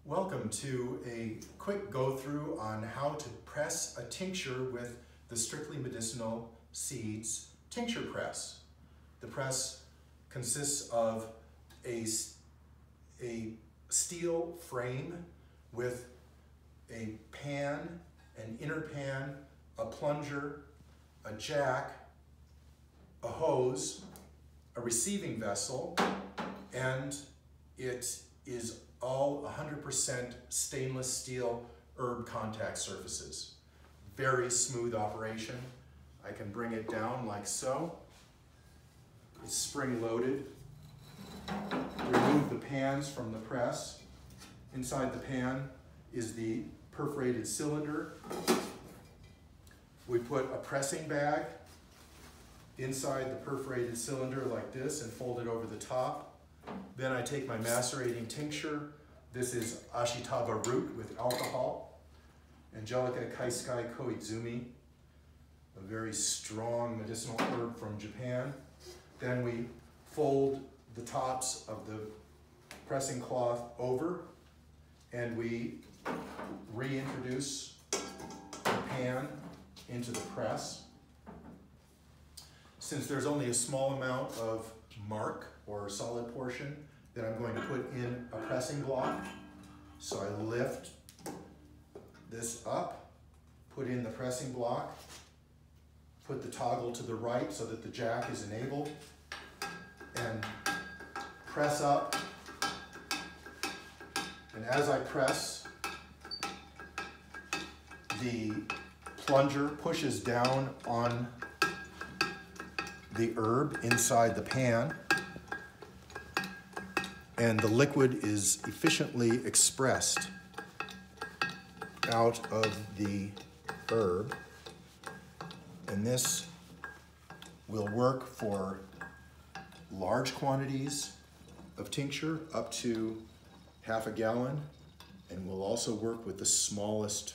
Welcome to a quick go-through on how to press a tincture with the Strictly Medicinal Seeds tincture press. The press consists of a steel frame with a pan, an inner pan, a plunger, a jack, a hose, a receiving vessel, and it is all 100% stainless steel herb contact surfaces. Very smooth operation. I can bring it down like so. It's spring loaded. Remove the pans from the press. Inside the pan is the perforated cylinder. We put a pressing bag inside the perforated cylinder like this and fold it over the top. Then I take my macerating tincture. This is Ashitaba root with alcohol, Angelica Kaiskai Koizumi, a very strong medicinal herb from Japan. Then we fold the tops of the pressing cloth over and we reintroduce the pan into the press. Since there's only a small amount of mark or solid portion, then I'm going to put in a pressing block. So I lift this up, put in the pressing block, put the toggle to the right so that the jack is enabled, and press up. And as I press, the plunger pushes down on the herb inside the pan, and the liquid is efficiently expressed out of the herb. And this will work for large quantities of tincture up to half a gallon, and will also work with the smallest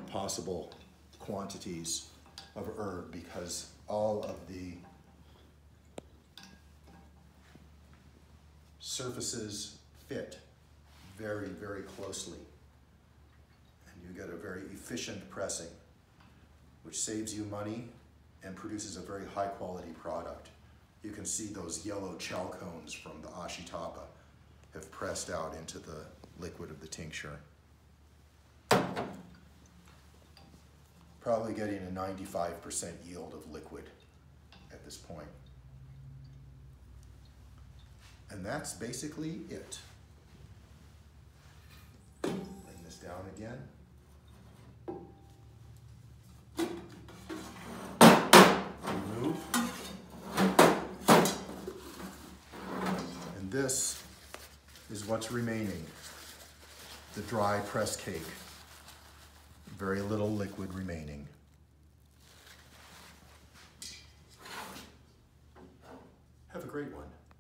possible quantities of herb, because all of the surfaces fit very, very closely. And you get a very efficient pressing, which saves you money and produces a very high quality product. You can see those yellow chow cones from the Ashitaba have pressed out into the liquid of the tincture. Probably getting a 95% yield of liquid at this point. And that's basically it. Bring this down again. Remove. And this is what's remaining. The dry press cake. Very little liquid remaining. Have a great one.